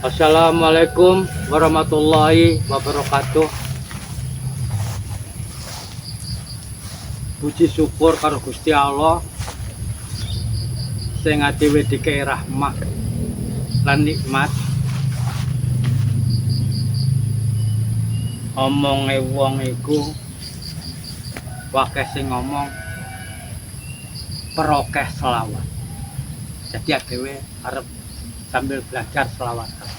Assalamualaikum warahmatullahi wabarakatuh. Puji syukur karo Gusti Allah sing adewe dikei rahmah lan nikmat. Omonge wong iku wakeh sing ngomong perokeh selawat. Jadi adewe arep sambil belajar selawatan.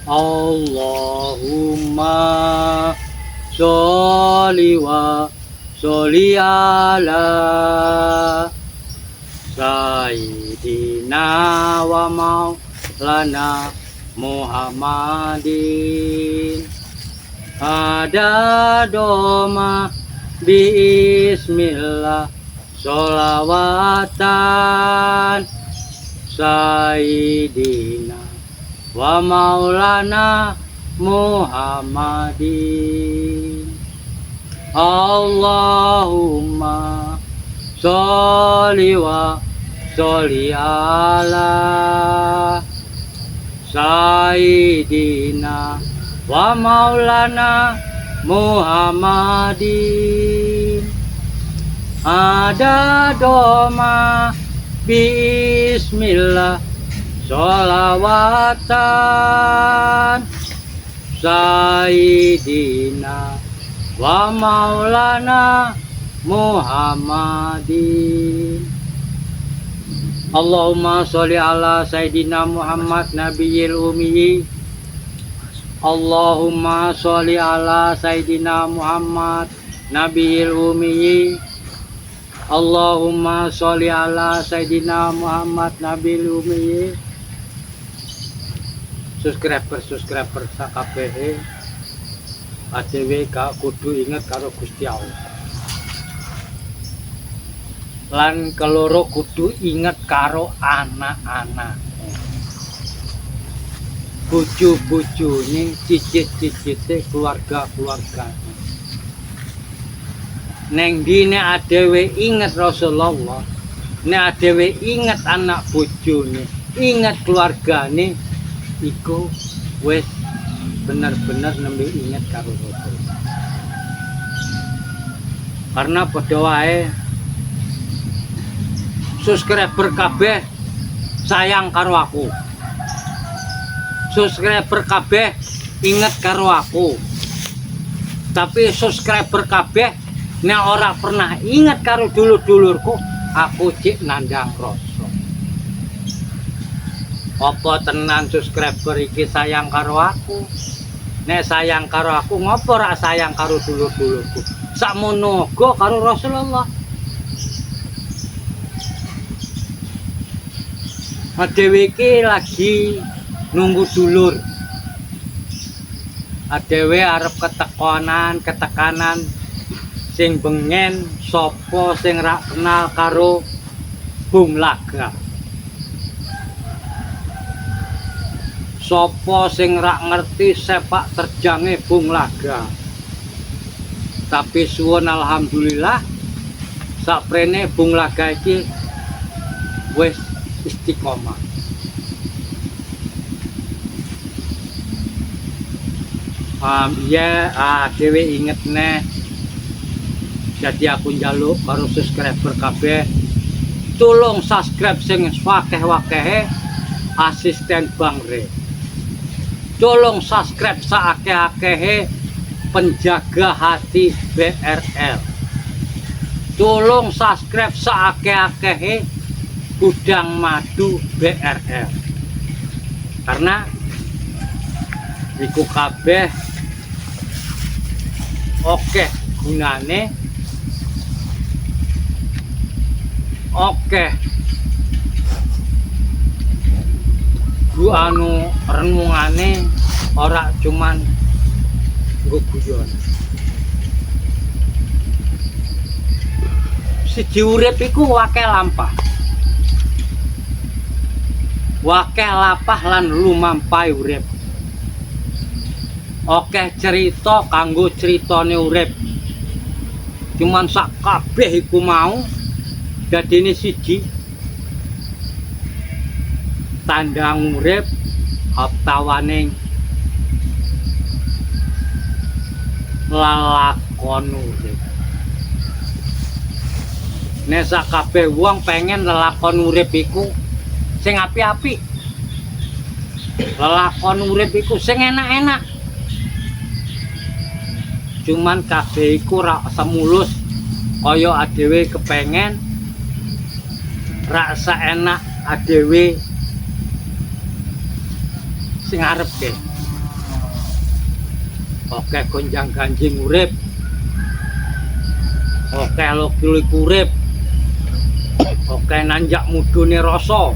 Allahumma sholli wa sholli ala sayyidina wa maulana Muhammadin adadoma bismillah sholawatan sayyidina wa maulana Muhammadin. Allahumma sholli wa sholli ala sayyidina wa maulana Muhammadin adadoma bismillah sholawatan sayyidina wa maulana Muhammadin. Allahumma sholli ala sayyidina Muhammad nabiyil ummi. Allahumma sholli ala sayyidina Muhammad nabiyil ummi. Allahumma sholli ala sayyidina Muhammad nabiyil ummi. Subscriber sakabeh adewe gak kudu inget karo Gusti Allah. Lan keloro kudu inget karo anak-anak. Bojo-bojone, cicit-cicite, keluarga-keluarga. Neng dine adewe inget Rasulullah, nek adewe inget anak bojone, inget keluargane, iku wis bener-bener nembe inget karo Rasul. Karena padha wae subscriber kabeh sayang karo aku. Subscriber kabeh inget karo aku. Tapi subscriber kabeh nek ora pernah inget karo dulur-dulurku, aku cik nandang rasa. Apa tenan subscriber iki sayang karo aku? Nek sayang karo aku, ngopo ora sayang karo dulur-dulurku? Sakmono uga karo Rasulullah. Adewe iki lagi nunggu dulur. Adewe arep ketekanan sing bengen sapa sing ra kenal karo Bung Laga. Sopo sing rak ngerti sepak terjange Bung Laga. Tapi suwun alhamdulillah saprene Bung Laga iki wis istiqomah. Dewe inget neh. Jadi aku njaluk karo subscriber kabeh tolong subscribe sing wakeh-wakehe asisten Bang Re. Tolong subscribe saakeh-akehe penjaga hati BRL. Tolong subscribe saakeh-akehe gudang madu BRL. Karena iku kabeh oke gunane, oke anu renungane, ora cuman nggo guyon. Siji urip iku wakeh lampah. Wakeh lapah lan lumampahe urip. Oke cerita kanggo critane urip. Cuman sak kabeh iku mau dadine siji. tandang urip haptawaning lelakon urip. Nek sakabeh wong pengen lelakon urip iku sing apik-apik. Lelakon urip iku sing enak-enak. Cuman kabeh iku ra semulus kaya adewe kepengen, ra saenak adewe sing arepke. Oke gonjang ganjing urip. Oke lok-lik urip. Oke nanjak mudune rasa.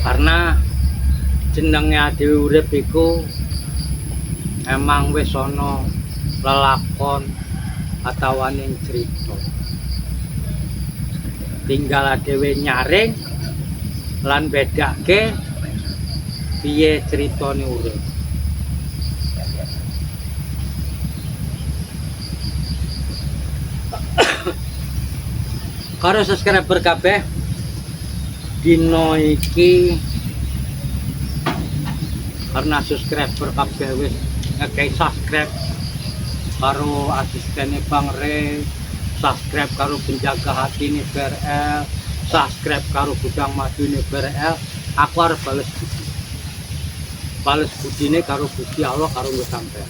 Karena jenenge adewe urip iku emang wis ana lelakon atawaning cerita. Tinggal adewe nyaring lan bedake piye critane urip. Karo subscriber kabeh dino iki karena subscriber kabeh wis ngekei subscribe karo asistene Bang Re, subscribe karo penjaga hati ini BRL, subscribe karo gudang madu ini BRL, aku harus bales budi ini karo budi Allah karo gue sampai.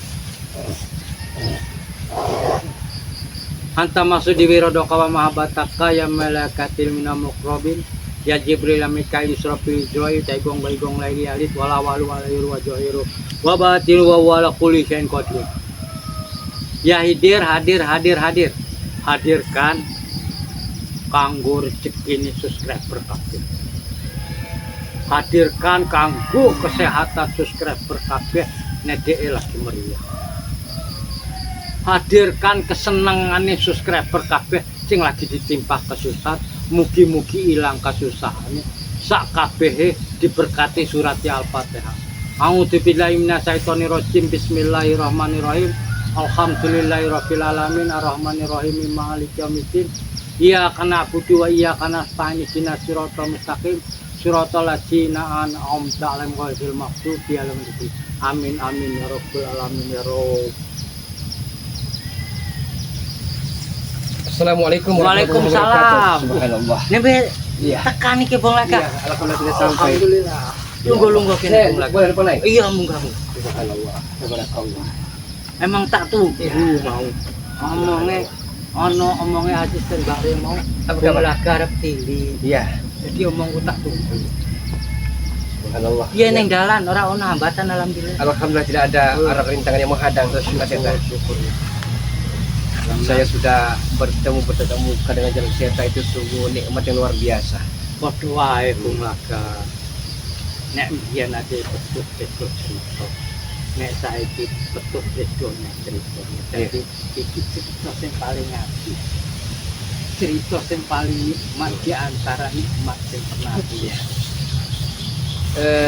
Anta masudi wirodoka wa mahabataka ya malakatil minamukrobin ya Jibril Mikail Israfil Joy taigong baigong lagi alit wala walu wala yuru wa johiru wa batil wa wala kulli syai'in qadir. Ya hadirkan kanggo rezeki subscriber kabeh. Hadirkan kanggo kesehatan subscriber kabeh nek lagi meriah. Hadirkan kesenengane subscriber kabeh sing lagi ditimpa kesusahan, mugi-mugi ilang kesusahane sak kabehe diberkati surat Al-Fatihah. A'udzubillahi minasyaitonir rajim. Bismillahirrahmanirrahim. Alhamdulillahirabbil alamin arrahmanirrahim maliki yaumiddin. Iyyaka na'budu wa iyyaka nasta'in ihdinas siratal mustaqim siratal ladzina an'amta 'alaihim ghairil maghdubi 'alaihim waladdallin. Amin amin ya rabbal alamin ya rabb. Assalamualaikum Waalaikumsalam. warahmatullahi wabarakatuh. Subhanallah. Nembe Iya. tekan iki Bang Laka. Iya, alhamdulillah sudah sampai. Alhamdulillah. Lungguh-lungguh kene Bang Laka. Boleh depan naik? Iya munggah. Subhanallah. Tabarakallah. Emang tak tunggu mau. Omongnya asisten Mbak Re mau. Apa Bang kabar? Laka arep tili. Iya. Jadi omongku tak tunggu. Subhanallah. Iya neng dalan ora ono hambatan alhamdulillah. Alhamdulillah tidak ada arah rintangan yang menghadang. Syukur. Saya sudah bertemu muka dengan jalan seta itu sungguh nikmat yang luar biasa. Padha wae Bang Laka. Nek mbiyen ade betul cerita. Nek saiki betul bedonya cerita. Jadi iki cerita sing paling apik. Cerita sing paling nikmat di antara nikmat sing pernah aku lihat.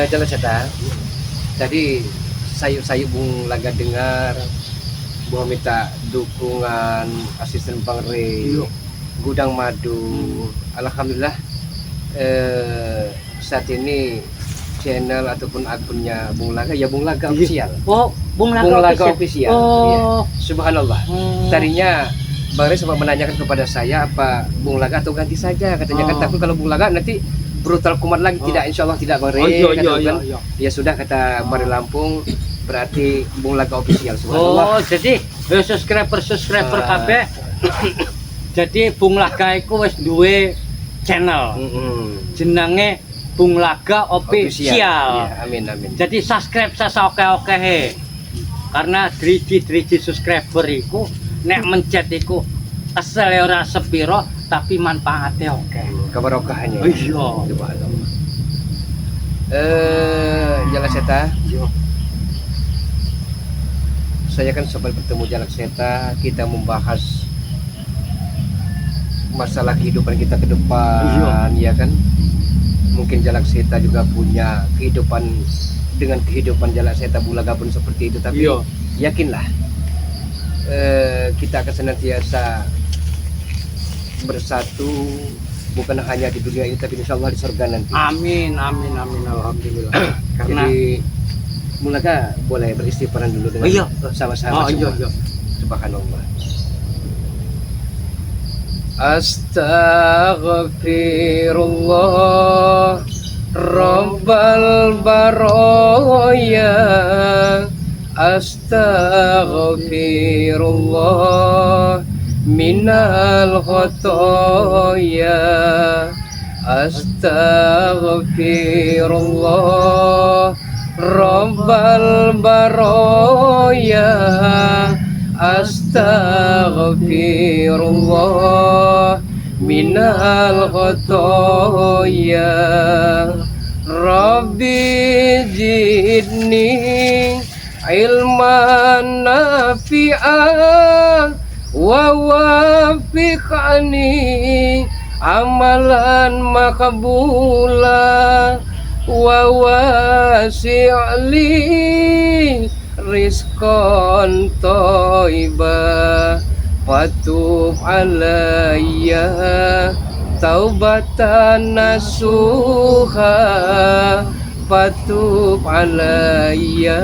Jalan seta. Tadi sayu Bung Laga dengar bahwa minta dukungan asisten Bang Re, gudang madu. Alhamdulillah saat ini channel ataupun akunnya Bung Laga ya Bung Laga official. Oh, Bung Laga official. Oh. Ya. Subhanallah. Tadinya Bang Re sempat menanyakan kepada saya apa Bung Laga atau ganti saja, katanya kan takut kalau Bung Laga nanti brutal kumat lagi. Tidak, insya Allah tidak Bang Re. Iya. Ya sudah kata Bang Re Lampung, berarti Bung Laga official. Subhanallah. Oh, jadi subscriber kabeh. Jadi Bung Laga iku wis duwe channel. Jenenge Bung Laga official. Ya, amin. Jadi subscribe oke-oke. Karena driji subscriber iku nek mencet iku asal ora sepiro tapi manfaatnya oke. Keberkahannya. Iya. Subhanallah. Jalan Seta. Iya. Saya kan sempat bertemu Jalan Seta, kita membahas masalah kehidupan kita ke depan, ya kan? Mungkin Jalan Seta juga punya kehidupan dengan kehidupan Jalan Seta Bulaga pun seperti itu, tapi yakinlah kita akan senantiasa bersatu bukan hanya di dunia ini tapi insya Allah di surga nanti. Amin, amin, amin, alhamdulillah. Karena Jadi Mulaka boleh beristighfar dulu dengan Iya. sama-sama iya, semua. iya. Subhanallah. Astaghfirullah Rabbal baraya. Astaghfirullah minal khotoya. Astaghfirullah Rabbal baraya. Astaghfirullah minal khotoya. Rabbi zidni ilman nafi'an wa wafiqani amalan makbula wa wasi'li rizqan thayyiba fatub alayya taubatan nasuha fatub alayya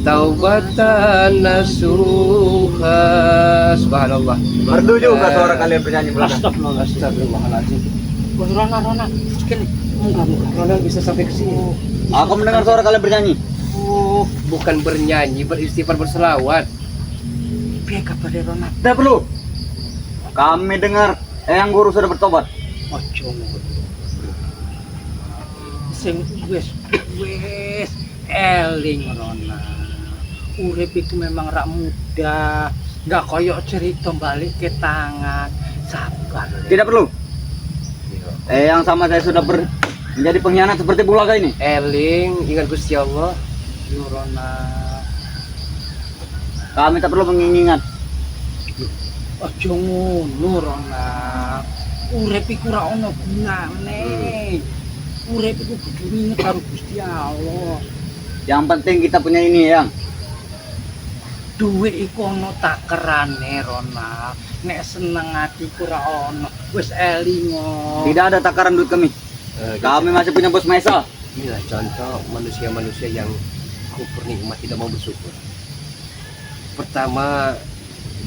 taubatan nasuha. Subhanallah. Merdu juga suara kalian bernyanyi belakang. Astagfirullah. Astagfirullahaladzim. Wah, Rona, sekali. Enggak. Ronald bisa sampai ke sini. Aku mendengar suara kalian bernyanyi. Bukan bernyanyi, beristighfar, berselawat. Piye kabar Rona? Tidak perlu. Kami dengar Eyang Guru sudah bertobat. Ojo sing wis eling Rona. Urip iku memang rak mudah, nggak koyok cerita balik ke tangan. Sabar. Tidak perlu. Eyang sama saya sudah menjadi pengkhianat seperti Bulaga ini. Eling, ingat Gusti Allah. Yo Rona. Kami tak perlu mengingat. Ojo ngono Rona. Urip iku ora ono gunane. Urip iku kudu inget karo Gusti Allah. Yang penting kita punya ini, Eyang. Duit iku ono takerane Rona. Nek seneng atiku ora ono. Wis elingo. Tidak ada takaran duit kami. Kami masih punya bos Maesa. Inilah contoh manusia-manusia yang kufur nikmat, tidak mau bersyukur. Pertama,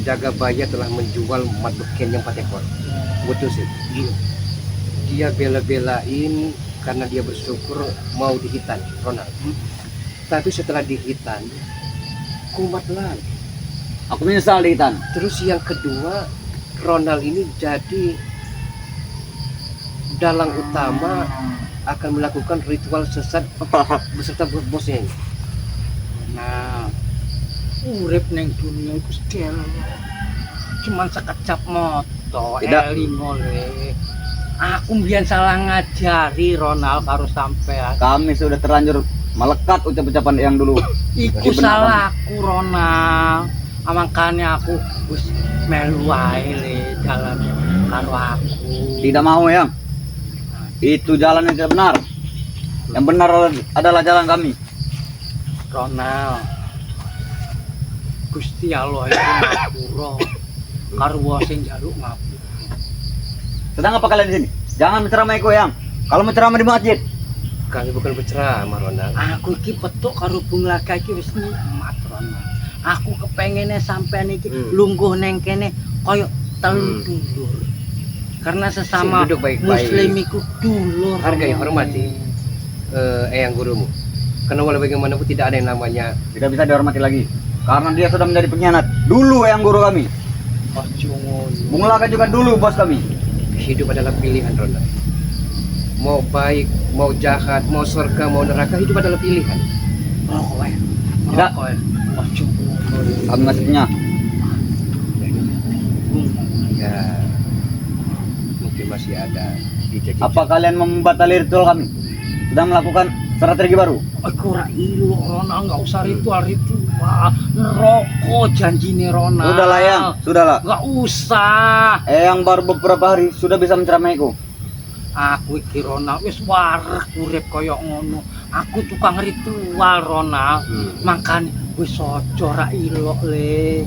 Jagabaya telah menjual mat beken yang 4 ekor. Betul sih. Dia bela-belain karena dia bersyukur mau dihitan, Ronald. Tapi setelah dihitan, kumat lagi. Aku menyesal di Hitan. Terus yang kedua, Ronald ini jadi dalang utama akan melakukan ritual sesat beserta bosnya ini. Nah, urip ning dunia iku sedel. Cuman sekejap moto, Tidak. elingo le. Aku mbiyen salah ngajari Ronald karo sampean. Kami sudah terlanjur melekat ucap-ucapan Eyang dulu. Iku Jadi benar, salahku Ronald. Makane aku wis melu wae le jalan karo aku. Tidak mau, Eyang. Itu jalan yang tidak benar. Yang benar adalah jalan kami. Ronald. Gusti Allah itu ngapura. Karo wong sing njaluk ngapura. Sedang apa kalian di sini? Jangan menceramaiku, Eyang. Kalau menceramai di masjid. Kami bukan berceramah, Ronald. Aku iki petuk karo Bung Laga iki wis nikmat Ronald. Aku kepengene sampean iki lungguh neng kene koyo telu dulur. Karena sesama Duduk baik-baik. muslim iku dulur. Hargai, hormati. Eyang gurumu. Karena walau bagaimanapun tidak ada yang namanya Tidak bisa dihormati lagi. Karena dia sudah menjadi pengkhianat. Dulu Eyang Guru kami. Ojo ngono. Bung Laka juga dulu bos kami. hidup adalah pilihan, Ronald. Mau baik, mau jahat, mau surga, mau neraka, hidup adalah pilihan. Rokok ya. Tidak. Rokok ya. Ojo ngono. Kami masih punya. Ya, mungkin masih ada di jajan. Apa kalian membatali ritual kami? Sudah melakukan strategi baru? Aku ora ilu Ronald, enggak usah ritual. Rokok janjine Ronald. Sudahlah Yang, sudahlah. Enggak usah. Yang baru beberapa hari sudah bisa menceramaiku. Aku iki Ronald wis wareg urip kaya ngono. Aku tukang ritual Ronald. Makane wis aja ra ilok le.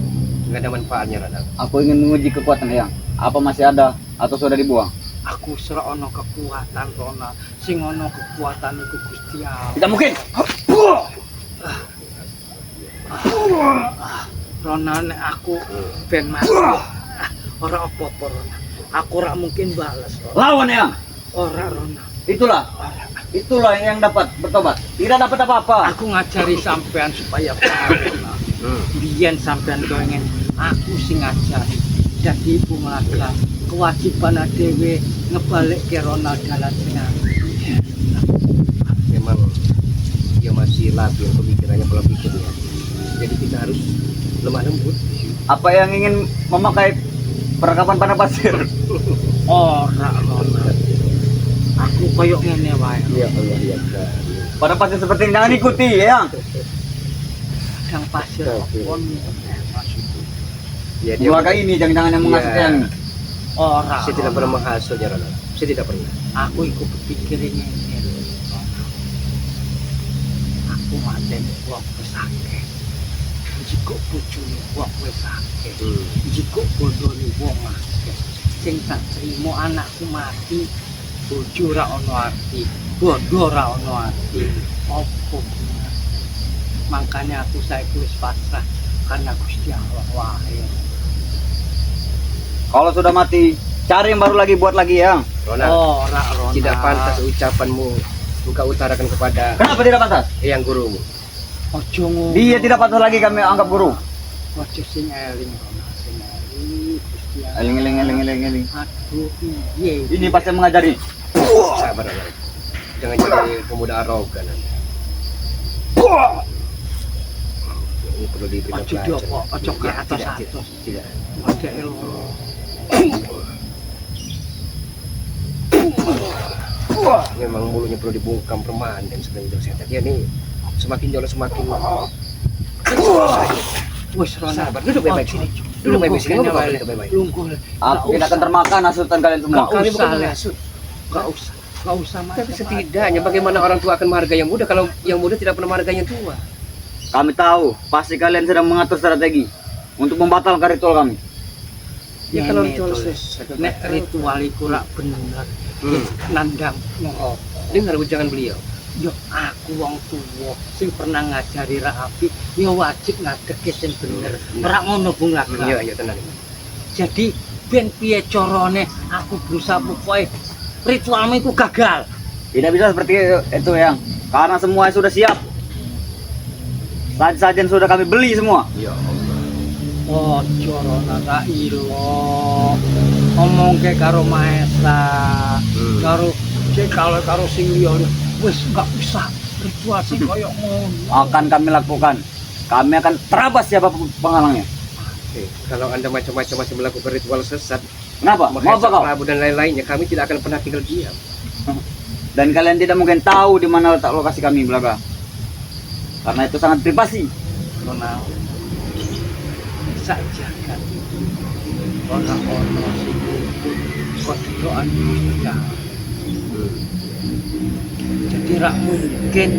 Nggak ada manfaatnya, Ronald. Aku ingin menguji kekuatan Yang. Apa masih ada atau sudah dibuang? Aku aku ora ana kekuatan Ronald. Sing ana kekuatan iku Gusti Allah. Tidak mungkin. Ronald nek aku ben mati. Ora apa-apa Ronald. Aku ora mungkin balas. Ronald. Lawan Eyang. Ora Ronald. Itulah yang dapat bertobat. Tidak dapat apa-apa. Aku ngajari sampean supaya paham. Biyen sampean pengen aku sing ngajari. Jadi ibu ngelakukan kewajiban dhewe ngebalik ke Ronald dalan benar. Memang dia masih labil pemikirannya pola pikirnya. Jadi kita harus lemah lembut. Apa yang ingin memakai perlengkapan panah pasir? Ora Ronald. Aku koyok ngene wae. Ya Allah ya Allah. Panah pasir seperti ini jangan ikuti, Eyang. Yang pasir pun Ya dia Keluarga ini jangan-jangan yang menghasut Iya. Eyang. ora. saya tidak pernah Ronald. menghasutnya Ronald. Saya tidak pernah. Aku ikut berpikir ini. Aku maten wong pesake. Jika bojone wong wis akeh. Jika bodone wong akeh. Sing tak trimo anakku mati. Bojo ora ana arti. Bodo ora ana arti. Apa? Makanya aku saiki wis pasrah karena Gusti Allah wae. Kalau sudah mati, cari yang baru lagi, buat lagi, Eyang. Ronald, Ora Ronald. tidak pantas ucapanmu engkau utarakan kepada Kenapa tidak pantas? yang gurumu. Ojo ngono. Dia tidak pantas lagi kami anggap guru. Ojo sing eling Ronald, sing eling Gusti Allah. Eling. Aduh, piye? Ini pasti mengajari. Sabar Ronald. Jangan jadi pemuda arogan Anda. Ini perlu diberi Ojo pelajaran. diopo, ojo ke Ya, atas tidak, atas. tidak. Ada ilmu. Memang mulutnya perlu dibungkam permanen dan sebenarnya dia nih semakin jauh semakin Wes Ronald. Sabar, duduk baik-baik sini. Duduk baik-baik sini, ngomong baik-baik. Lungguh. Aku tidak akan termakan hasutan kalian semua. Kau Kami usah, bukan Le. menghasut. Gak usah. Gak usah Tapi macam-macam. setidaknya bagaimana orang tua akan menghargai yang muda kalau yang muda tidak pernah menghargai yang tua. Kami tahu, pasti kalian sedang mengatur strategi untuk membatalkan ritual kami. Ya kalau Nenek ritual tuh, selesai. nek ritual iku rak bener. Nandang ngerok. Dengar ujangan beliau. Yo aku wong tuwa sing pernah ngajari rapi, yo wajib ngadeke sing bener. Ora ngono Bung Laga. Iya, tenang. Jadi ben piye carane aku berusaha pokoke ritualmu itu gagal. Tidak bisa seperti itu, Yang. Karena semua sudah siap. Sajen sudah kami beli semua. Ya Oh, corona tak ilo. Ngomong ke karo Maesa, karo karo sing liya wis gak usah ritual sing koyo ngono. Akan kami lakukan. Kami akan terabas siapa penghalangnya. Kalau Anda macam-macam masih melakukan ritual sesat, Kenapa? Mau apa menghasut kau? Prabu dan lain-lainnya, kami tidak akan pernah tinggal diam. Dan kalian tidak mungkin tahu di mana letak lokasi kami, Belaga. Karena itu sangat privasi. Ronald. Saja kan. Ono sing kok doan ya. Jadi rak mungkin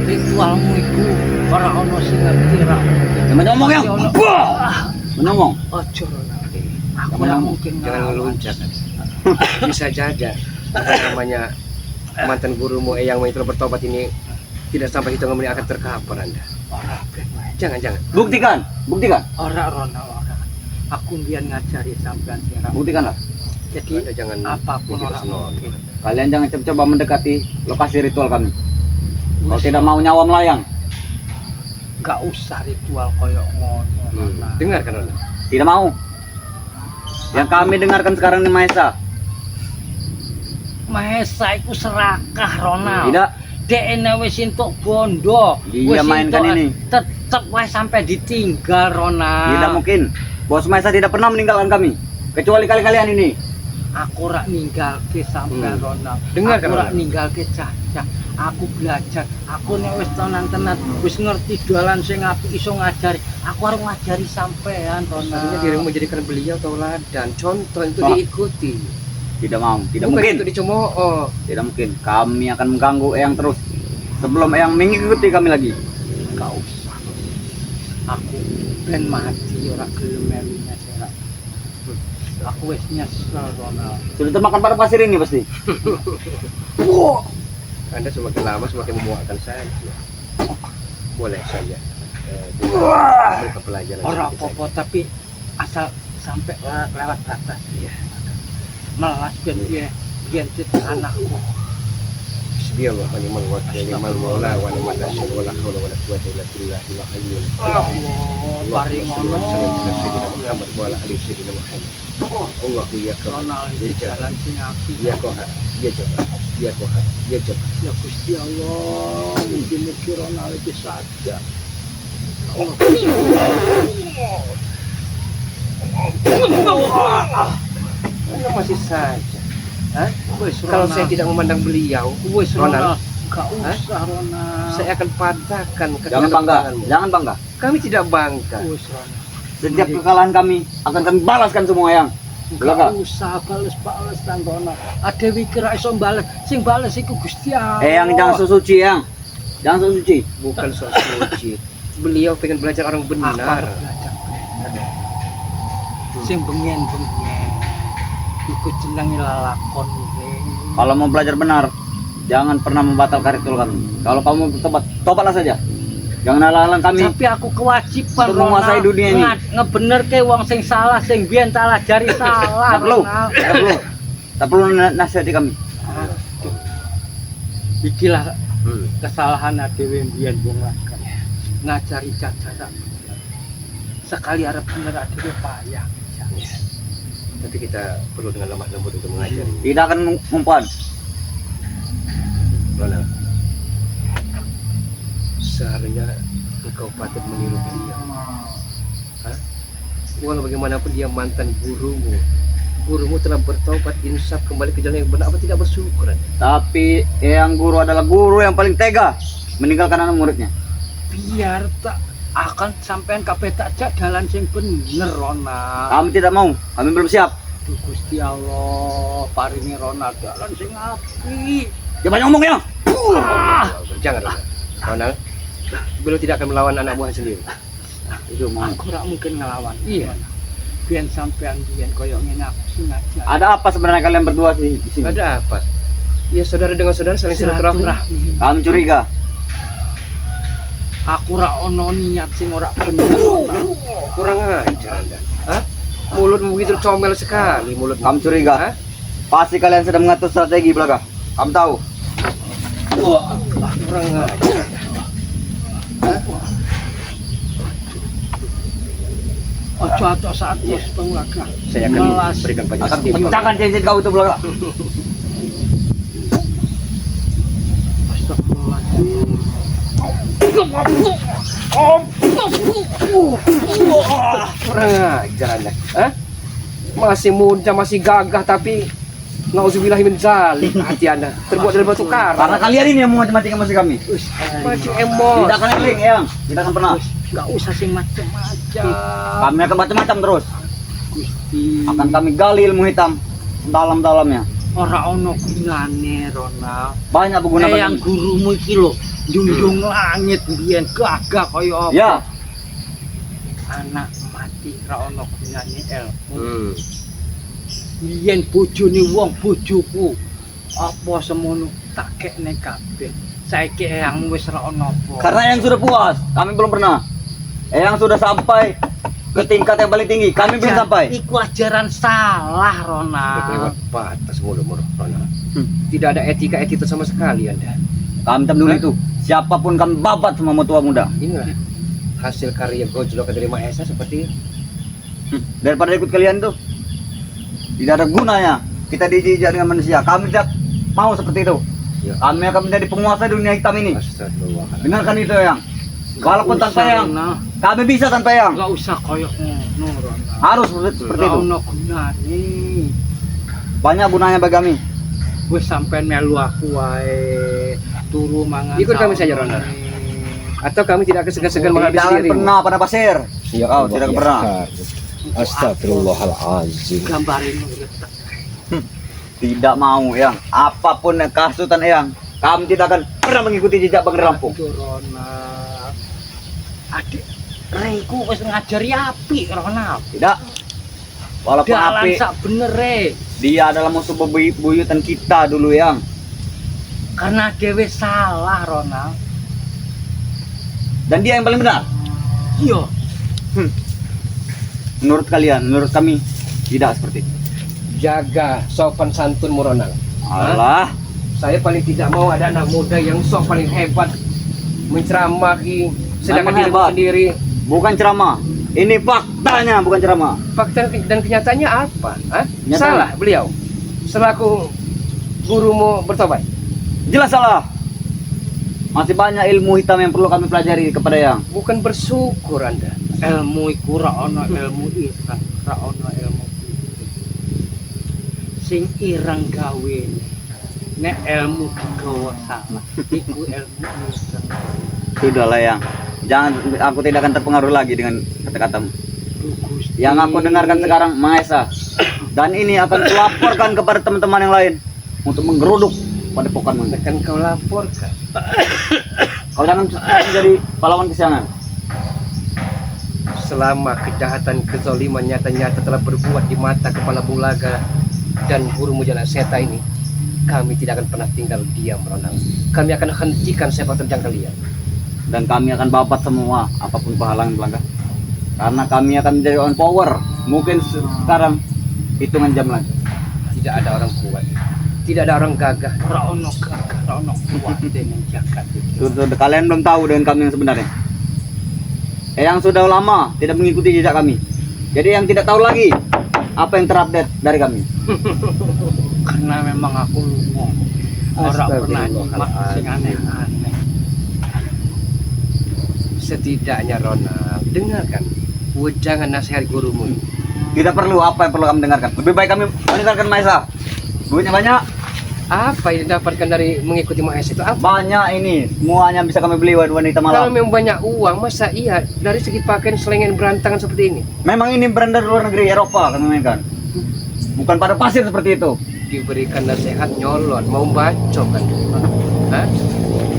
ritualmu itu ora ono sing ngerti rak mungkin. Yang ngomong yang ngomong. Ojo Ronald. Aku Jangan rak ngomong. mungkin Jangan ngelawan. ngelunjak. Bisa saja namanya mantan gurumu yang telah bertobat ini tidak sampai hitungan menit akan terkapar Anda. Ora ben wae. Jangan. Buktikan. Ora Ronald ora. Aku mbiyen ngajari sampean sing rak. Buktikanlah. Jadi Anda jangan apapun mikir ora senonoh. mungkin. Kalian jangan coba mendekati lokasi ritual kami. Kalau Wis, tidak mau nyawa melayang, gak usah ritual koyo ngono. Ronald. Dengarkan Anda. tidak mau. Yang kami dengarkan sekarang ini Maesa. Mahesa iku serakah Ronald. Tidak. Dekne wis entuk bondo. Dia mainkan ini. Tetep wae sampai ditinggal Ronald. Tidak mungkin. Bos Maesa tidak pernah meninggalkan kami. Kecuali kali-kalian ini. Aku rak ninggalke sampean Ronald. Dengarkan, Aku rak Ronald. ninggalke Caca. Aku belajar. Aku nek wis tenan-tenan wis ngerti dalan sing apik iso ngajari. Aku arep ngajari sampean Sebenarnya Ronald. dirimu menjadikan beliau tauladan, contoh untuk Pak. diikuti. Tidak mau. Tidak Bukan mungkin. untuk dicemooh. Tidak mungkin. Kami akan mengganggu Eyang terus. Sebelum Eyang mengikuti kami lagi. Gak usah. Aku ben mati ora gelem melu ngajari. Aku wis nyesel Ronald. Sudah termakan pada pasir ini pasti. Anda semakin lama semakin memuakkan saya. Boleh saja. Mereka pelajaran. Orang seperti apa tapi asal sampai lewat batas dia. Melas ben dia anakku. Dia Allah liman wakil maula wa la matasya wa la hawla wa la quwwata illa billahi al-aliyyil Allah paring ngono. Muhammad wa ala alihi sayyidina Muhammad. Allah ya Ronald di jalan sing apik. ya koha ya coba ya koha ya coba Ya Gusti Allah, mugi-mugi Ronald iki saja. Anda masih saja. Hah? Wis Kalau saya tidak memandang beliau, wis Ronald, gak usah Ronald. saya akan patahkan Jangan bangga, tanganmu. jangan bangga. Kami tidak bangga. Wis Ronald. Setiap kekalahan kami akan kami balaskan semua yang. Gak usah bales-bales nang Ronald. Ada kira iso bales, sing bales iku Gusti Allah. Yang jangan suci yang. Jangan suci. Bukan sok suci. Beliau pengen belajar orang Aku benar. arep belajar bener. Sing bengen-bengen. Iku jenenge lalakon iki. Kalau mau belajar benar, jangan pernah membatalkan ritual kami. Kalau kamu tobatlah saja. Jangan halang kami. Tapi aku kewajiban Untuk menguasai Ronald, dunia ini. ngebenerke wong sing salah, sing biyen salah jari salah. Tak perlu, Ronald. tak perlu. Tak perlu nasihati kami. Aduh. Ikilah kesalahan dhewe mbiyen wong lakon. Ngajari caca tak bener. Sekali arep bener dhewe payah. Tapi kita perlu dengan lemah lembut untuk mengajari. Tidak akan mempan. Ronald, seharusnya engkau patut meniru beliau. Hah? Walau bagaimanapun dia mantan gurumu. Gurumu telah bertobat, insaf, kembali ke jalan yang benar. Apa tidak bersyukur? Tapi yang guru adalah guru yang paling tega meninggalkan anak muridnya. Biar tak akan sampean kabeh tak jak dalan sing bener Ronald. Kami tidak mau, kami belum siap. Duh Gusti Allah, paringi Ronald dalan sing apik. Jangan banyak ngomong ya. Jangan, Ronald. Ronald, beliau tidak akan melawan anak buah sendiri. Itu mau. Aku ora mungkin ngelawan. Iya. Biyen sampean biyen koyo ngene aku sengaja. Ada apa sebenarnya kalian berdua di sini? Ada apa? Ya saudara dengan saudara saling silaturahmi. Kami curiga. Aku ora ono niat sing ora bener. Kurang ajar Anda. Hah? Mulutmu begitu comel sekali mulut. Kami curiga. Hah? Pasti kalian sedang mengatur strategi belaka. Kami tahu. Kurang ajar. Ojo atok saat bos penglaga. Saya akan Melas. berikan banyak Akan stimulus. pecahkan cincin kau itu belaka. Astagfirullahaladzim. Kurang ajar Anda. Hah? Masih muda, masih gagah tapi nauzubillahi min dzalik hati Anda. Terbuat dari batu karang. Karena kalian ini yang mau mati emosi kami. Maju emos. Tidak akan eling, yang. Tidak akan pernah. Gak usah sing macem-macem. Kami akan macam-macam terus. Gusti. Akan kami gali ilmu hitam dalam-dalamnya. Ora ono gunane Ronald. Banyak berguna Yang bagi. gurumu iki lho, njunjung langit biyen gagah kaya apa. Ya, Anak mati ora ono gunane ilmu. Hmm. Biyen bojone wong bojoku. Apa semono tak kekne kabeh. Saiki eyangmu wis ora ono apa. karena yang sudah puas, kami belum pernah. Yang sudah sampai ke tingkat yang paling tinggi, kami belum sampai. Iku ajaran salah Ronald. Lewat batas mulut-mulut Ronald. Tidak ada etika sama sekali Anda. Kami tak peduli itu. Siapapun kami babat sama tua muda. Inilah hasil karya gojlok dari Maha Esa seperti ini. Daripada ikut kalian tuh, tidak ada gunanya. Kita dijajah dengan manusia. Kami tidak mau seperti itu. Ya. Kami akan menjadi penguasa dunia hitam ini. Astagfirullahaladzim. Dengarkan itu yang. Walaupun tanpa yang, Ronald. kami bisa tanpa yang. Gak usah koyok ngono Ronald. Harus seperti Gak itu. ono gunane. Banyak gunanya bagi kami. Wis sampean melu aku wae. Turu mangan. Ikut kami saja, saune. Ronald. Atau kami tidak akan segan-segan Tidak menghabisi akan diri. pernah pada pasir. Kau tidak pernah. Astagfirullahaladzim. Gambarin retak. Tidak mau yang. Apapun yang kehasutan yang, kami tidak akan pernah mengikuti jejak Bang Rampung. Aduh, Ronald. Adik Reiku wis ngajari apik Ronald. Tidak. Walaupun dalan api, sak benere. dia adalah musuh bebuyutan kita dulu yang. Karena dewe salah Ronald. Dan dia yang paling benar. Iya. Menurut kalian, menurut kami tidak seperti itu. Jaga sopan santunmu, Ronald. Allah, Saya paling tidak mau ada anak muda yang sok paling hebat menceramahi sedangkan Memang dirimu hebat. sendiri. bukan ceramah. Ini faktanya, bukan ceramah. Fakta dan kenyataannya apa? Hah? Nyata. Salah beliau selaku gurumu bertobat. Jelas salah. Masih banyak ilmu hitam yang perlu kami pelajari kepada yang. Bukan bersyukur Anda. Ilmu iku ra ono ilmu irang, ra ono ilmu sing irang gawe. Nek ilmu digawa salah, iku ilmu irang. Sudahlah yang. Jangan, aku tidak akan terpengaruh lagi dengan kata-katamu. Gusti. Yang aku dengarkan sekarang Mahesa. Dan ini akan kulaporkan kepada teman-teman yang lain untuk menggeruduk pada pokan mereka. Akan kau laporkan. Kau jangan menjadi pahlawan kesiangan. Selama kejahatan kezaliman nyata-nyata telah berbuat di mata kepala Bulaga dan gurumu Jala Seta ini, kami tidak akan pernah tinggal diam, Ronald. Kami akan hentikan sepak terjang kalian. Dan kami akan babat semua apapun penghalangan belakang. Karena kami akan menjadi on power. Mungkin sekarang hitungan jam lagi. Tidak ada orang kuat, tidak ada orang gagah. Ra ono gagah, ra ono kuat dengan jagat itu. Sudah, kalian belum tahu dengan kami yang sebenarnya. Yang sudah lama tidak mengikuti jejak kami. Jadi yang tidak tahu lagi apa yang terupdate dari kami. Karena memang aku lupa. Orang pernah nyimak sing aneh-aneh. Setidaknya Ronald, dengarkan wejangan nasihat gurumu. Tidak perlu, apa yang perlu kami dengarkan. Lebih baik kami mendengarkan Mahesa. Duitnya banyak, Apa yang didapatkan dari mengikuti Mahesa itu? Apa? banyak ini. Semuanya bisa kami beli wanita Kalau malam. memang banyak uang, masa iya dari segi pakaian selengen berantakan seperti ini? Memang ini brand dari luar negeri, Eropa kami mainkan. Bukan pada pasir seperti itu. Diberikan nasihat nyolot, mau bacok kan? Hah?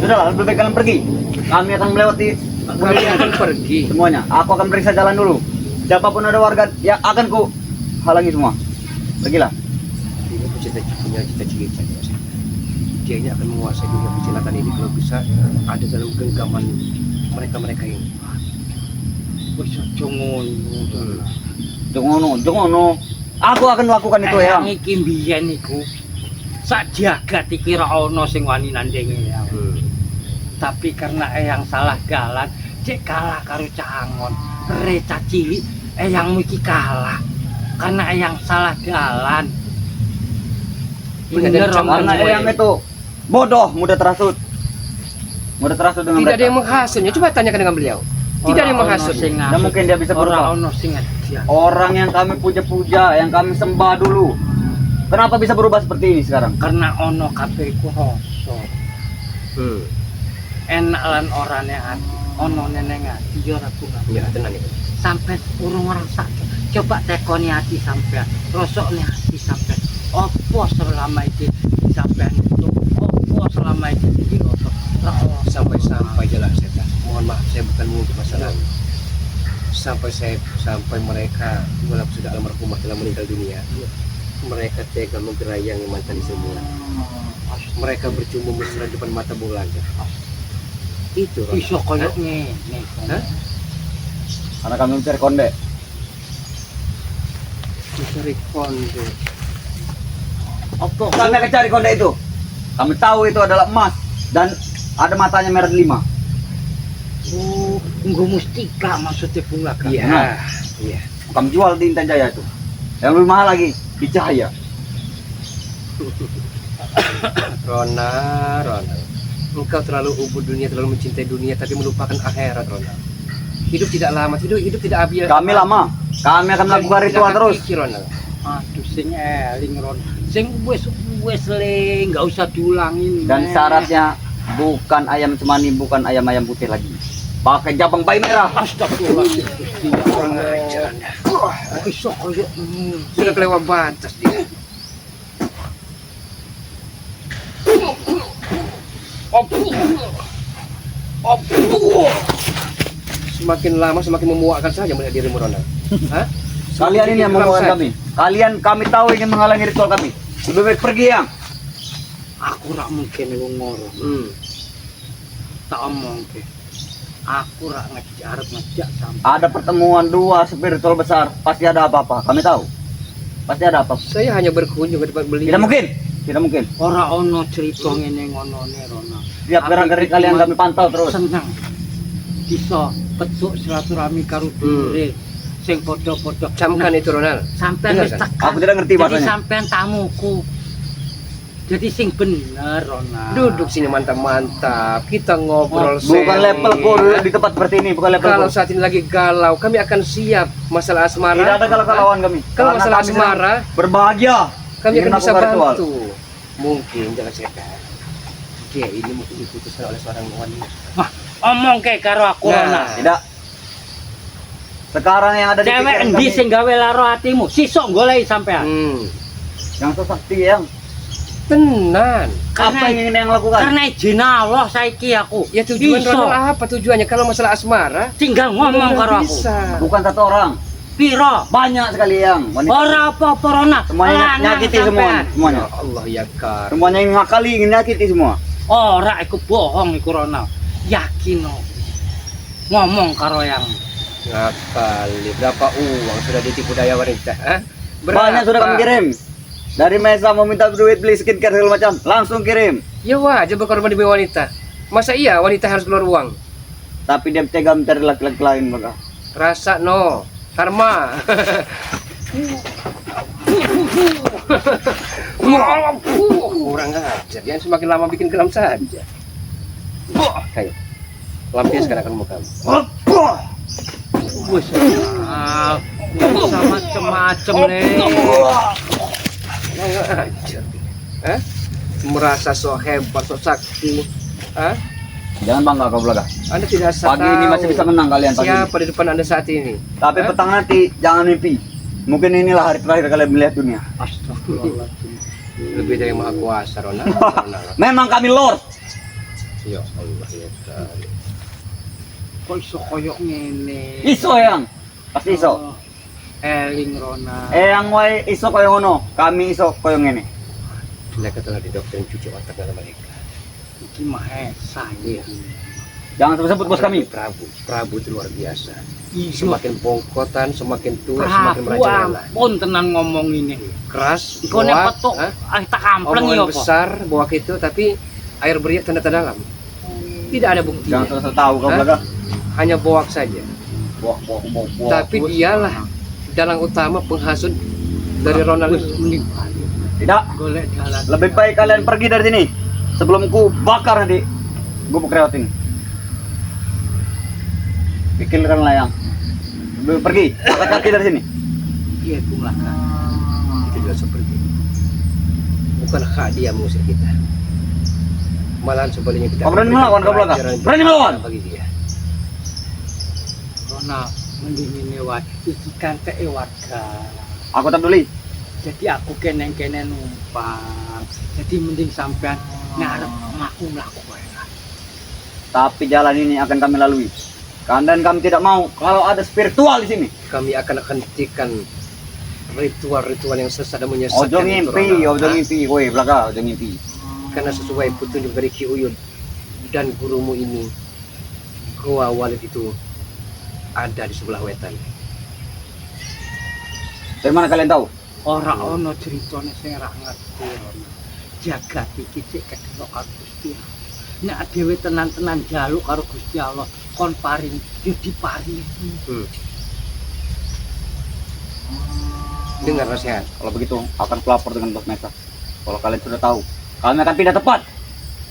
Sudahlah, lebih baik kalian pergi. Kami akan melewati Kalian akan pergi. semuanya. Aku akan periksa jalan dulu. Siapapun ada warga yang akan ku halangi semua. Pergilah. Ini punya cita-cita. Dia ini akan menguasai dunia persilatan ini kalau bisa ada dalam genggaman mereka-mereka ini. Wis aja ngono. Jongono. Aku akan melakukan itu ya. Eyang iki mbiyen iku sak jagat iki ra ono sing wani nandingi ya. Tapi karena eyang salah galan, cek kalah karo Cangon. Reca cilik eyangmu iki kalah. Karena eyang salah galan. Bener, Cangon. Karena yang itu bodoh, mudah terasut. Mudah terasut dengan Tidak ada yang mereka. menghasutnya. Coba tanyakan dengan beliau. Tidak ada yang menghasutnya. Dan mungkin dia bisa berubah. Ora ono sing dia. Orang yang kami puja-puja, yang kami sembah dulu. Kenapa bisa berubah seperti ini sekarang? Karena ono kabeh iku rasa. Enak lan orane ati. Ono neneng ati yo ora bunga. Ya, tenang itu. Sampai urung ngrasake. Coba tekoni hati sampean, rosokne hati sampean. Apa selama iki sampean itu? Apa selama iki dirosok? Sampai jelas saya. Mohon maaf, saya bukan untuk masalah. Sampai mereka walaupun sudah almarhumah telah meninggal dunia, mereka tega menggerayangi mantan semua. Mereka bercumbu mesra depan mata Bulaga. Itu Ron. Iso koyo ngene. Hah? Karena kami mencari konde. Mencari konde. Apa Kami akan cari konde itu. Kami tahu itu adalah emas dan ada matanya merah 5. Oh, nggo mustika maksudnya bunga kan? Iya, iya. Kami jual di Intan Jaya itu. Yang lebih mahal lagi di Cahaya. Rona. Engkau terlalu ubud dunia, terlalu mencintai dunia, tapi melupakan akhirat, Rona. Hidup tidak lama, hidup tidak habis. Kami lama. Kami akan melakukan ritual terus. Rona. Aduh sing eling Ron. Sing wis le, enggak usah diulangin. Dan syaratnya bukan ayam cemani, bukan ayam-ayam putih lagi. Pakai jabang bayi merah. Astagfirullahaladzim. Kurang ajar Anda. Iso koyo Sudah kelewat batas dia. Semakin lama semakin memuakkan saja melihat dirimu, Ronald. Hah? Kalian ini yang membuat kami. Kami tahu ingin menghalangi ritual kami. Lebih baik pergi yang. Aku rak mungkin ngoro. Tak omong ke. Aku rak ngejak sampai. Ada pertemuan dua spiritual besar, pasti ada apa-apa. Kami tahu. Pasti ada apa. Saya hanya berkunjung ke tempat beliau. Tidak mungkin. Tidak mungkin. Ora ono cerita ngene ngono ne Rona. Setiap gerak-gerik kalian kami pantau terus. Senang. Bisa petuk silaturahmi karo dulure sing padha-padha. Camkan itu Ronald. Sampean Dengar wis kan? tekan. Aku tidak ngerti Jadi bahasanya. sampean tamuku. Jadi sing bener Rona. Duduk sini mantap-mantap. Kita ngobrol Bukan sharing. levelku di tempat seperti ini, bukan levelku. Kalau saat ini lagi galau, kami akan siap masalah asmara. Tidak ada galau-galauan kami. Kalau Karena masalah kami asmara, sedang berbahagia. kami Ingin akan bisa melakukan ritual. bantu. Mungkin jangan setan. Dia ini mungkin diputuskan oleh seorang wanita. Wah, omong ke karo aku Nah. Rona. Tidak. Sekarang yang ada di Cewek pikiran endi kami, sing gawe lara atimu? Sisok goleki sampean. yang sesakti yang Tenan. apa yang ingin yang lakukan? Karena izin Allah saiki aku. Ya tujuan Iso. Ronald apa tujuannya? Kalau masalah asmara, Tinggal ngomong karo aku. bisa. Bukan satu orang, Piro? banyak sekali yang wanita. Ora apa-apa Rona. Semuanya Lanang nyakiti semua, sampean. semuanya. Ya Allah ya Kar. Semuanya yang ngakali, ingin nyakiti semua. Ora iku bohong iku Rona. Yakin no. Ngomong karo yang Ngakali. Berapa uang sudah ditipu daya wanita? Hah? Banyak sudah kami kirim. Dari Mesa mau minta duit beli skincare segala macam, langsung kirim. Ya wajar berkorban demi wanita. Masa iya wanita harus keluar uang? Tapi dia tega mencari laki-laki lain, maka. Rasa no. Karma. Kurang ajar. Dia semakin lama bikin geram saja. Kayu. Lampiaskan akan muka. wis bisa macem-macem nih. Ajar. Hah? Merasa so hebat, so sakti. Hah? Jangan bangga kau belaka. Anda tidak Pagi ini masih bisa menang kalian pagi. siapa di depan Anda saat ini. Tapi Hah? petang nanti jangan mimpi. Mungkin inilah hari terakhir kalian melihat dunia. Astagfirullahaladzim. Lebih dari maha kuasa, Ronald. Ronald. Memang kami Lord. Ya Allah ya kali. Kok iso koyok ngene? Iso yang. Pasti iso. Oh, Eling Rona. Yang wae iso koyo ngono. Kami iso koyo ngene. Mereka telah didoktrin cuci otak dalam mereka. Iki Mahesa ya. Jangan sebut-sebut bos kami. Prabu itu luar biasa. Iya. Semakin bongkotan, semakin tua, semakin Prabu merajalela. ampun tenan ngomong ini. Keras, Ikone boak, petuk, hah? tak kampleng omongan ya apa? besar, boak itu, tapi air beriak ternyata dalam. Tidak ada bukti. Jangan terus tahu kau Hah? belaka. Hanya boak saja. Wah. Tapi dialah dalang utama penghasut dari Ronald Wis itu. mending Tidak. golek dalan. Lebih baik kalian pergi dari sini sebelum ku bakar nanti gubuk reot ini. Pikirkanlah yang. Lebih pergi, angkat kaki dari sini. Iya ku melakukan. Itu juga seperti itu. Bukan hak dia mengusir kita. Malahan sebaliknya kita. Kau berani melawan, kau belaka? pelajaran Berani melawan? bagi dia. Rona mending ini wae iki kan teke warga. Aku tak peduli. Jadi aku kene-kene numpang. Jadi mending sampean ngarep mlaku wae. Tapi jalan ini akan kami lalui. Dan kami tidak mau kalau ada spiritual di sini. Kami akan hentikan ritual-ritual yang sesat dan menyesatkan. Ojo itu, ngimpi, Ronald. ojo ngimpi, woi belaka, ojo ngimpi. Karena sesuai petunjuk dari Ki Uyun dan gurumu ini, Goa Walid itu ada di sebelah wetan. Dari mana kalian tahu? Ora ono ceritane sing ra ngerti Rona. Jagat iki cek kedelok karo Gusti Allah. Nek dhewe tenan-tenan jaluk karo Gusti Allah kon paring yo diparingi. Dengar nasihat. Kalau begitu akan pelapor dengan Bos Mesa. Kalau kalian sudah tahu, kami akan tidak tepat.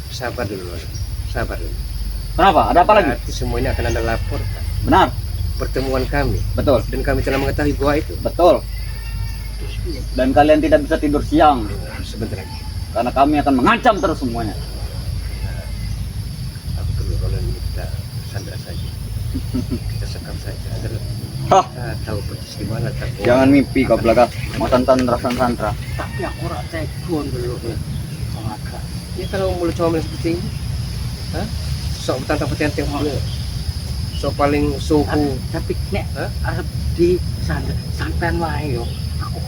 Sabar dulu, Ron. Sabar dulu. Kenapa? Ada apa lagi? Berarti semua ini akan Anda laporkan. Benar, Pertemuan kami. betul, Dan kami telah mengetahui gua itu. betul. Dan kalian tidak bisa tidur siang Sebentar lagi. karena kami akan mengancam terus semuanya. Aku perlu Roland ini kita sandra saja. Kita sekam saja. Agar Hah, kita tahu persis gimana. jangan mimpi kau belaka. Mau santra. Tapi aku ora tegon dulu ya. Agak. Ya kalau mulut comel seperti ini. Hah? Sok betantang petian tengok. So paling suhu. Tapi nek Hah? arep di sampean wae yo.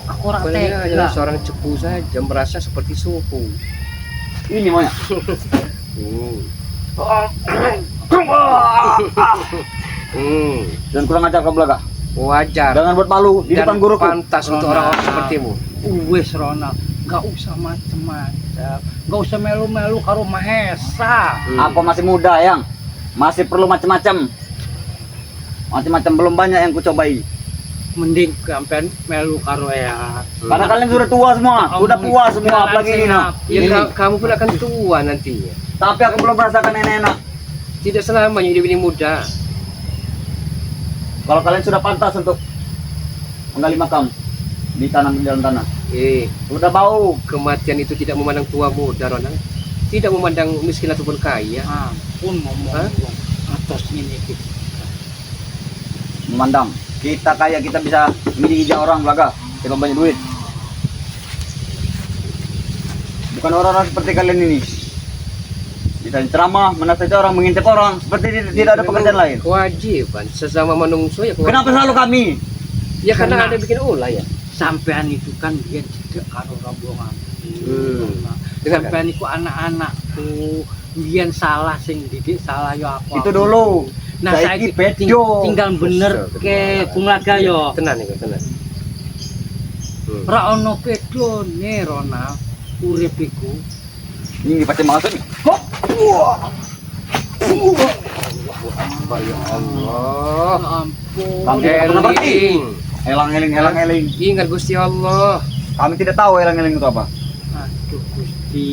Aku ora Paling hanya tega. seorang cepu saja merasa seperti suhu. Ini maunya. Dan kurang ajar kau belaka. Wajar. Jangan buat malu di Dan depan guruku. pantas untuk Ronald. orang-orang sepertimu. Wes Ronald, gak usah macem-macem, gak usah melu-melu karo Mahesa. Aku masih muda, yang masih perlu macam-macam. Macam-macam belum banyak yang ku cobai. Mending sampean melu karo ya. Karena kalian sudah tua semua, sudah puas semua, apalagi ini nah. Ya, Ini. kamu pun akan tua nantinya. Tapi aku belum merasakan enak-enak. Tidak selamanya hidup ini mudah. Kalau kalian sudah pantas untuk menggali makam di dalam tanah, sudah bau. Kematian itu tidak memandang tua muda, Ronald. Tidak memandang miskin ataupun kaya. Ampun ngomong atas ini gitu. Memandang kita kaya, kita bisa milih orang belaga, kita banyak duit. Bukan orang-orang seperti kalian ini. Kita ceramah, menasihati orang, mengintip orang, seperti tidak ada pekerjaan lain. Kewajiban sesama manusia ya. Kenapa selalu kami? Ya karena Karena- ada bikin ulah ya. Sampean itu kan dia tidak karo rombongan. Dengar kan? Sampean itu anak-anakku, biyen salah sing didik salah yo aku. Itu dulu. Nah Saiki saiki bedo. tinggal bener ke Bung Laga yo. Tenan nih, tenan. Ora ono pedone Ronald urip iku. Ini pasti masuk nih. Ya Allah. Ampun. Kamu tidak pernah ngerti. Eling. Elang-eling, elang-eling. Ingat Gusti Allah. Kami tidak tahu elang-eling itu apa. Aduh Gusti.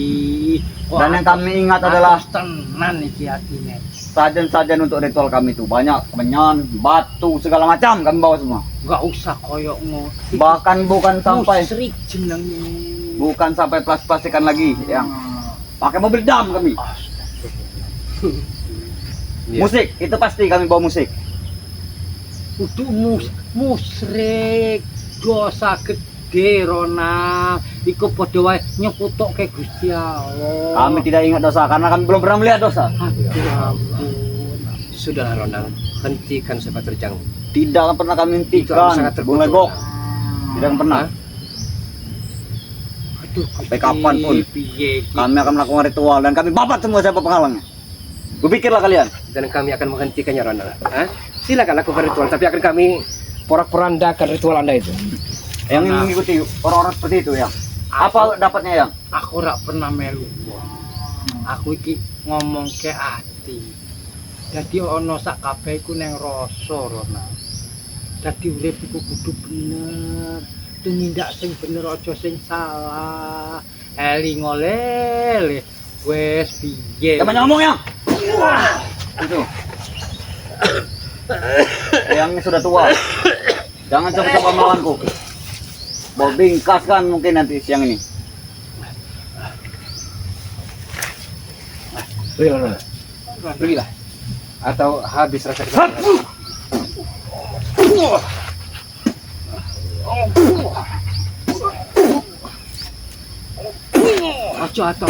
Dan yang kami ingat adalah tenan iki atine. sajen-sajen untuk ritual kami itu banyak, kemenyan, batu, segala macam kami bawa semua. Enggak usah koyo ngono. Bahkan bukan sampai musrik jenenge. bukan sampai plastik-plastikan lagi, yang pakai mobil dam kami. Iya. Musik itu pasti kami bawa musik. Kudu musrik dosa gede Ronald. Iku padha wae nyeputukke Gusti Allah. Kami tidak ingat dosa karena kami belum pernah melihat dosa. Aduh ampun. Sudahlah Ronald, hentikan sepak terjang. Tidak akan pernah kami Itu akan sangat hentikan. Bung Legok. Tidak akan pernah. Aduh Gusti. Sampai kapanpun. Piye iki? Kami akan melakukan ritual dan kami babat semua siapa penghalangnya. Berpikirlah kalian. Dan kami akan menghentikannya Ronald. Silakan lakukan ritual, tapi akan kami porak-porandakan ritual Anda itu. Yang ingin mengikuti orang-orang seperti itu ya. Apa dapatnya yang? Aku ora pernah melu. Aku iki ngomong ke ati. Dadi ana sak kabeh iku ning rasa Ronald. Dadi urip iku kudu bener. Tumindak sing bener aja sing salah. Eling oleh wes piye. Jangan ngomong ya. Itu. Yang sudah tua. Jangan coba-coba melawanku. Mau bingkas kan mungkin nanti siang ini. Pergilah. Atau habis rasa kesalahan. Aja atau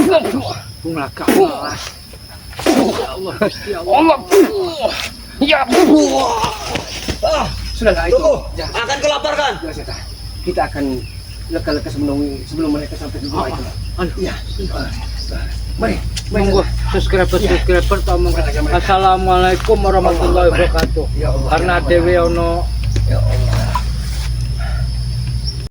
Bung Laga melas. Ya Allah Gusti Allah. Ya. Sudahlah itu. Ya. Akan kelaparkan. Kita akan leka-leka sebelum mereka sampai di rumah itu. Aduh. Ya. Mari. Monggo subscriber tomong. Assalamualaikum warahmatullahi wabarakatuh. Ya Allah. Karena dhewe ono Ya Allah.